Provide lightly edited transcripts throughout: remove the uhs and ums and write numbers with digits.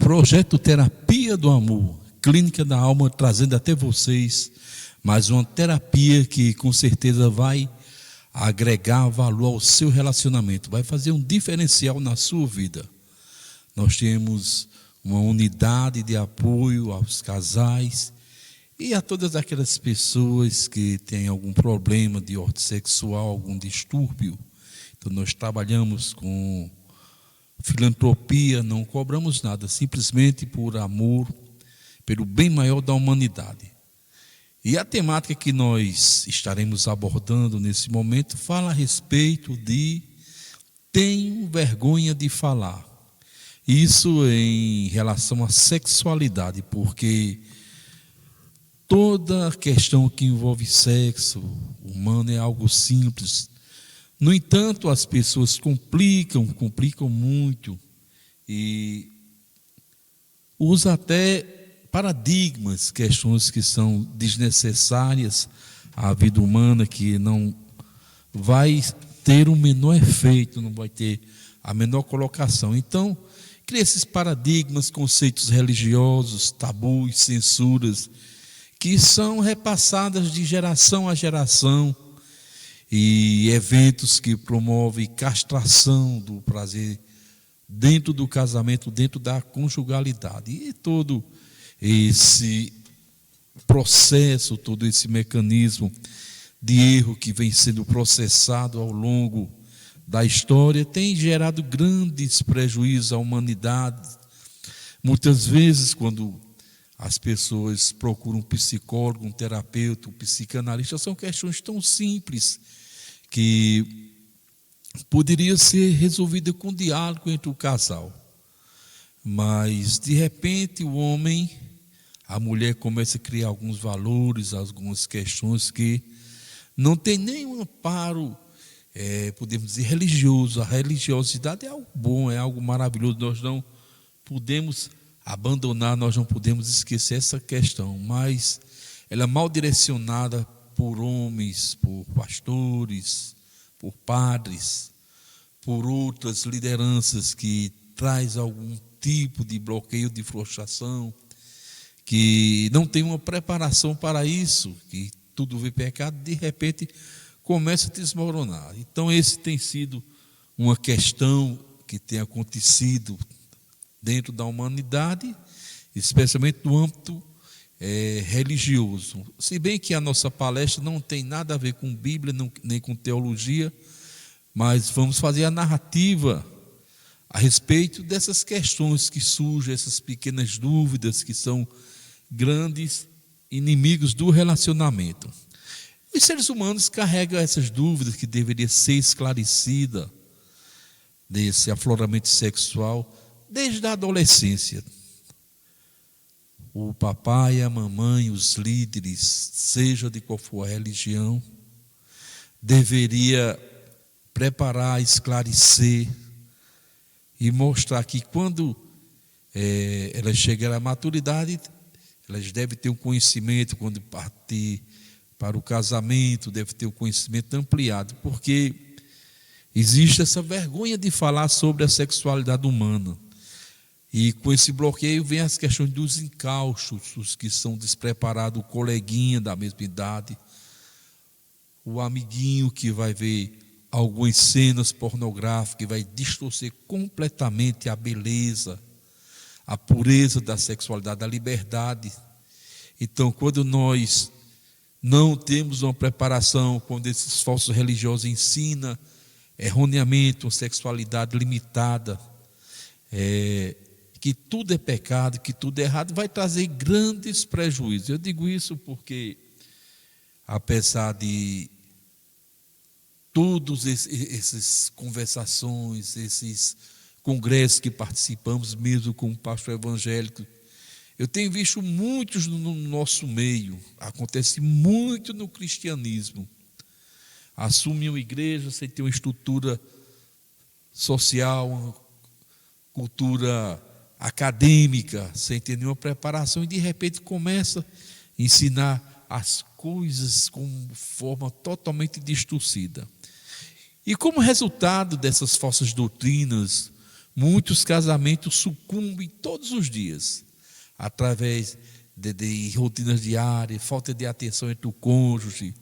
Projeto Terapia do Amor, Clínica da Alma, trazendo até vocês mais uma terapia que com certeza vai agregar valor ao seu relacionamento, vai fazer um diferencial na sua vida. Nós temos uma unidade de apoio aos casais e a todas aquelas pessoas que têm algum problema de ordem sexual, algum distúrbio. Então nós trabalhamos com filantropia, não cobramos nada, simplesmente por amor, pelo bem maior da humanidade. E a temática que nós estaremos abordando nesse momento fala a respeito de tenho vergonha de falar. Isso em relação à sexualidade, porque toda questão que envolve sexo humano é algo simples. No entanto, as pessoas complicam muito e usam até paradigmas, questões que são desnecessárias à vida humana, que não vai ter o menor efeito, não vai ter a menor colocação. Então, cria esses paradigmas, conceitos religiosos, tabus, censuras, que são repassadas de geração a geração, e eventos que promovem castração do prazer dentro do casamento, dentro da conjugalidade. E todo esse processo, todo esse mecanismo de erro que vem sendo processado ao longo da história tem gerado grandes prejuízos à humanidade. Muitas vezes, quando as pessoas procuram um psicólogo, um terapeuta, um psicanalista, são questões tão simples que poderia ser resolvida com diálogo entre o casal. Mas, de repente, o homem, a mulher começa a criar alguns valores, algumas questões que não tem nenhum amparo, podemos dizer, religioso. A religiosidade é algo bom, é algo maravilhoso. Nós não podemos abandonar, nós não podemos esquecer essa questão, mas ela é mal direcionada por homens, por pastores, por padres, por outras lideranças que traz algum tipo de bloqueio, de frustração, que não tem uma preparação para isso, que tudo vê pecado, de repente começa a desmoronar. Então esse tem sido uma questão que tem acontecido dentro da humanidade, especialmente no âmbito religioso. Se bem que a nossa palestra não tem nada a ver com Bíblia, nem com teologia, mas vamos fazer a narrativa a respeito dessas questões que surgem, essas pequenas dúvidas que são grandes inimigos do relacionamento. Os seres humanos carregam essas dúvidas que deveriam ser esclarecidas desse afloramento sexual desde a adolescência. O papai, a mamãe, os líderes, seja de qual for a religião, deveria preparar, esclarecer e mostrar que quando elas chegarem à maturidade, elas devem ter um conhecimento, quando partir para o casamento, devem ter um conhecimento ampliado, porque existe essa vergonha de falar sobre a sexualidade humana. E com esse bloqueio vem as questões dos encauchos, os que são despreparados, o coleguinha da mesma idade, o amiguinho que vai ver algumas cenas pornográficas, que vai distorcer completamente a beleza, a pureza da sexualidade, a liberdade. Então, quando nós não temos uma preparação, quando esses falsos religiosos ensinam erroneamente uma sexualidade limitada, que tudo é pecado, que tudo é errado, vai trazer grandes prejuízos. Eu digo isso porque, apesar de todas essas conversações, esses congressos que participamos, mesmo como pastor evangélico, eu tenho visto muitos no nosso meio, acontece muito no cristianismo. Assumem uma igreja sem ter uma estrutura social, uma cultura acadêmica, sem ter nenhuma preparação, e de repente começa a ensinar as coisas com forma totalmente distorcida. E como resultado dessas falsas doutrinas, Muitos casamentos sucumbem todos os dias, através de rotinas diárias, falta de atenção entre o cônjuge,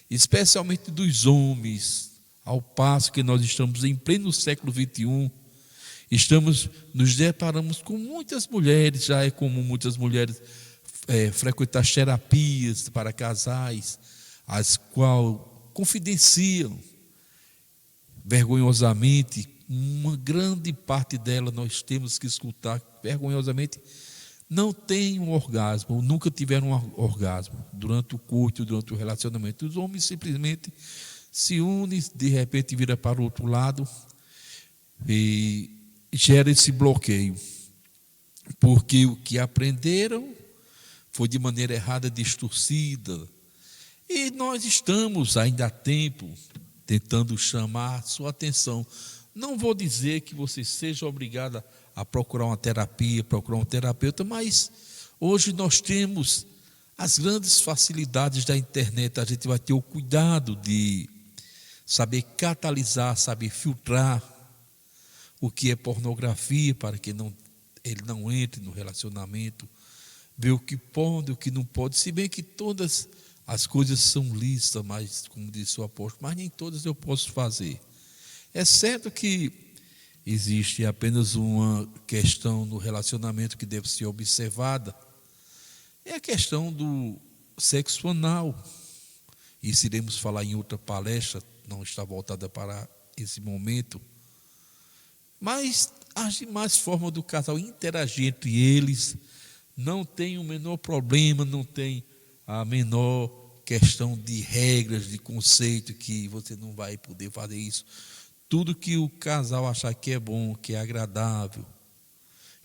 especialmente dos homens, ao passo que nós estamos em pleno século XXI, nos deparamos com muitas mulheres, já é comum muitas mulheres frequentar terapias para casais, as quais confidenciam vergonhosamente. Uma grande parte dela nós temos que escutar vergonhosamente, não tem um orgasmo, ou nunca tiveram um orgasmo durante o culto, durante o relacionamento. Os homens simplesmente se unem, de repente vira para o outro lado e gera esse bloqueio, porque o que aprenderam foi de maneira errada, distorcida. E nós estamos ainda há tempo tentando chamar sua atenção. Não vou dizer que você seja obrigada a procurar uma terapia, procurar um terapeuta, mas hoje nós temos as grandes facilidades da internet. A gente vai ter o cuidado de saber catalisar, saber filtrar o que é pornografia, para que ele não entre no relacionamento, ver o que pode, o que não pode, se bem que todas as coisas são lícitas, mas, como disse o apóstolo, mas nem todas eu posso fazer. É certo que existe apenas uma questão no relacionamento que deve ser observada, é a questão do sexo anal. Isso iremos falar em outra palestra, não está voltada para esse momento. Mas as demais formas do casal interagir entre eles não tem o menor problema, não tem a menor questão de regras, de conceito, que você não vai poder fazer isso. Tudo que o casal achar que é bom, que é agradável,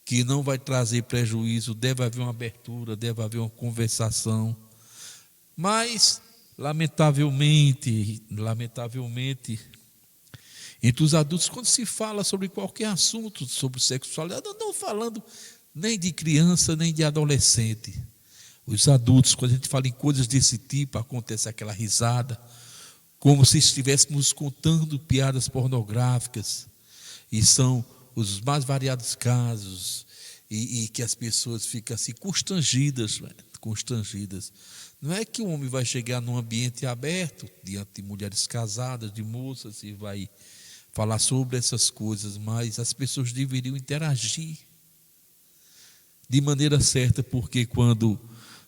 que não vai trazer prejuízo, deve haver uma abertura, deve haver uma conversação. Mas, lamentavelmente, entre os adultos, quando se fala sobre qualquer assunto, sobre sexualidade, não estou falando nem de criança, nem de adolescente. Os adultos, quando a gente fala em coisas desse tipo, acontece aquela risada, como se estivéssemos contando piadas pornográficas, e são os mais variados casos, e que as pessoas ficam assim constrangidas. Não é que o homem vai chegar num ambiente aberto, diante de mulheres casadas, de moças, e vai falar sobre essas coisas, mas as pessoas deveriam interagir de maneira certa, porque quando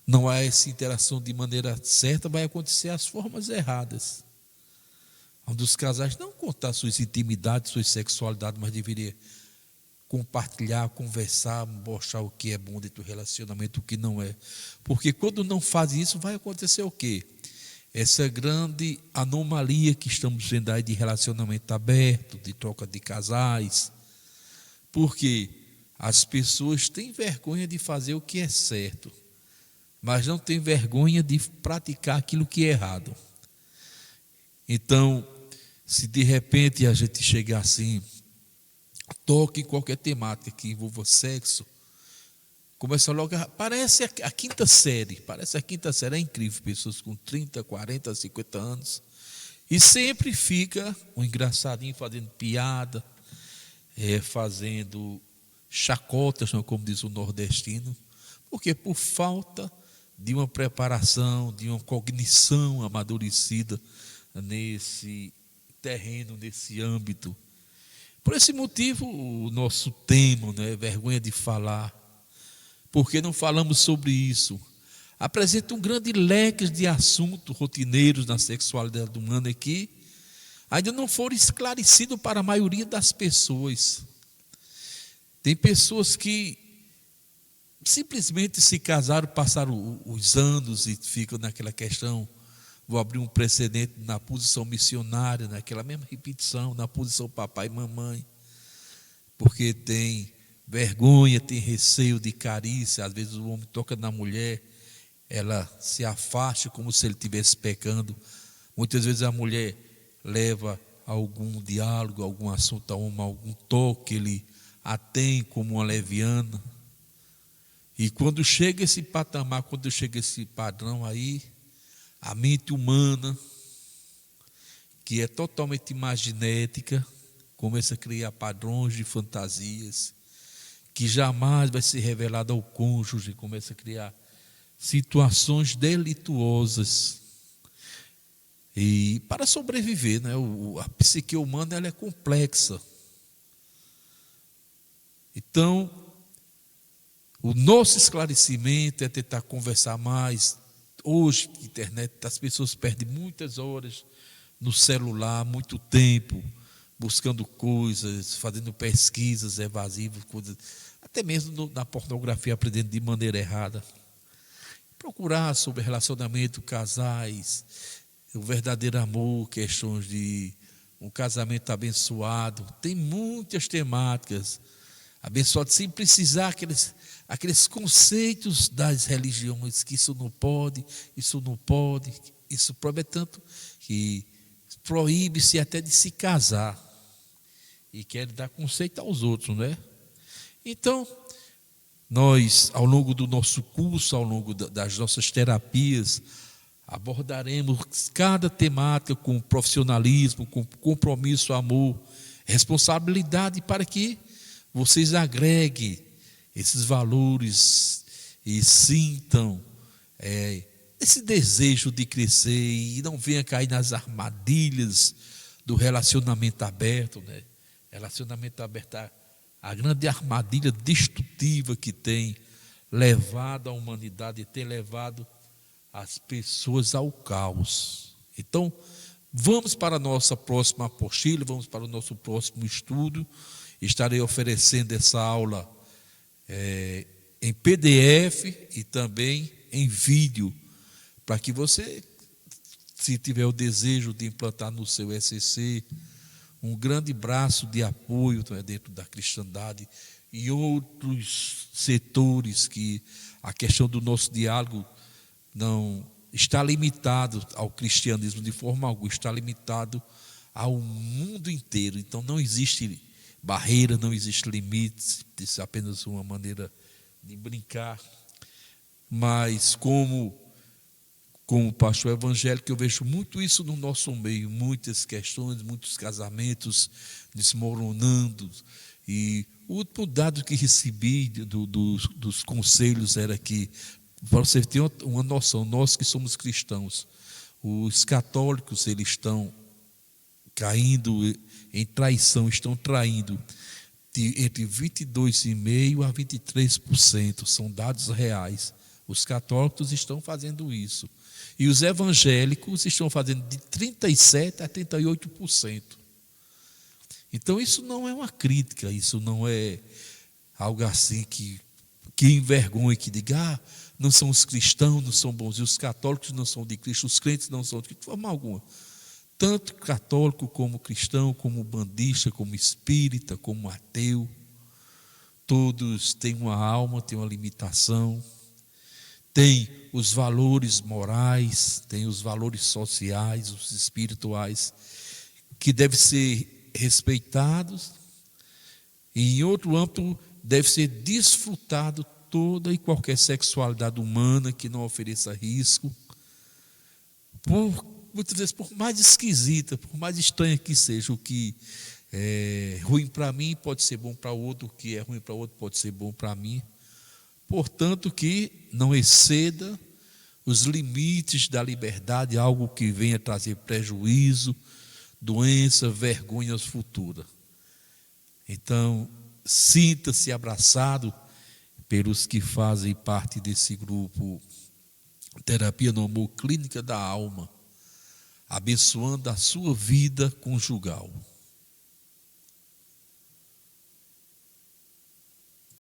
não há essa interação de maneira certa, vai acontecer as formas erradas. Um dos casais não contar suas intimidades, sua sexualidade, mas deveria compartilhar, conversar, mostrar o que é bom dentro do relacionamento, o que não é. Porque quando não faz isso, vai acontecer o quê? Essa grande anomalia que estamos vendo aí de relacionamento aberto, de troca de casais. Porque as pessoas têm vergonha de fazer o que é certo, mas não têm vergonha de praticar aquilo que é errado. Então, se de repente a gente chegar assim, toque em qualquer temática que envolva sexo, começa logo, parece a quinta série, é incrível, pessoas com 30, 40, 50 anos, e sempre fica um engraçadinho fazendo piada, fazendo chacotas, como diz o nordestino, porque por falta de uma preparação, de uma cognição amadurecida nesse terreno, nesse âmbito. Por esse motivo, o nosso tema, vergonha de falar, porque não falamos sobre isso. Apresenta um grande leque de assuntos rotineiros na sexualidade humana que ainda não foram esclarecidos para a maioria das pessoas. Tem pessoas que simplesmente se casaram, passaram os anos e ficam naquela questão. Vou abrir um precedente na posição missionária, naquela mesma repetição, na posição papai e mamãe, porque tem vergonha, tem receio de carícia. Às vezes o homem toca na mulher, ela se afasta como se ele estivesse pecando. Muitas vezes a mulher leva algum diálogo, algum assunto a homem, algum toque, ele a tem como uma leviana. E quando chega esse patamar, quando chega esse padrão aí, a mente humana, que é totalmente imaginética, começa a criar padrões de fantasias que jamais vai ser revelado ao cônjuge, começa a criar situações delituosas. E para sobreviver, né, a psique humana ela é complexa. Então, o nosso esclarecimento é tentar conversar mais. Hoje, na internet, as pessoas perdem muitas horas no celular, muito tempo, buscando coisas, fazendo pesquisas evasivas, coisas, até mesmo na pornografia, aprendendo de maneira errada. Procurar sobre relacionamento, casais, o verdadeiro amor, questões de um casamento abençoado. Tem muitas temáticas abençoadas, sem precisar aqueles conceitos das religiões, que isso não pode, isso proíbe tanto que proíbe-se até de se casar e quer dar conceito aos outros, né? Então, nós, ao longo do nosso curso, ao longo das nossas terapias, abordaremos cada temática com profissionalismo, com compromisso, amor, responsabilidade, para que vocês agreguem esses valores e sintam esse desejo de crescer e não venha cair nas armadilhas do relacionamento aberto, né? Relacionamento aberto, a grande armadilha destrutiva que tem levado a humanidade e tem levado as pessoas ao caos. Então, vamos para a nossa próxima apostila, vamos para o nosso próximo estudo. Estarei oferecendo essa aula em PDF e também em vídeo, para que você, se tiver o desejo de implantar no seu SCC, um grande braço de apoio dentro da cristandade e outros setores, que a questão do nosso diálogo não está limitado ao cristianismo de forma alguma, está limitado ao mundo inteiro. Então não existe barreira, não existe limite, isso é apenas uma maneira de brincar. Mas como pastor evangélico, eu vejo muito isso no nosso meio, muitas questões, muitos casamentos desmoronando. E o último dado que recebi dos conselhos era que, para você ter uma noção, nós que somos cristãos, os católicos, eles estão caindo em traição, estão traindo entre 22,5% a 23%, são dados reais. Os católicos estão fazendo isso. E os evangélicos estão fazendo de 37% a 38%. Então isso não é uma crítica, isso não é algo assim que envergonhe, que diga, não são os cristãos, não são bons, e os católicos não são de Cristo, os crentes não são de Cristo, de forma alguma. Tanto católico como cristão, como bandista, como espírita, como ateu, todos têm uma alma, têm uma limitação, têm os valores morais, têm os valores sociais, os espirituais, que devem ser respeitados, e em outro âmbito deve ser desfrutado toda e qualquer sexualidade humana que não ofereça risco, muitas vezes, por mais esquisita, por mais estranha que seja. O que é ruim para mim pode ser bom para o outro, o que é ruim para o outro pode ser bom para mim. Portanto, que não exceda os limites da liberdade, algo que venha trazer prejuízo, doença, vergonha futura. Então, sinta-se abraçado pelos que fazem parte desse grupo Terapia no Amor, Clínica da Alma, abençoando a sua vida conjugal.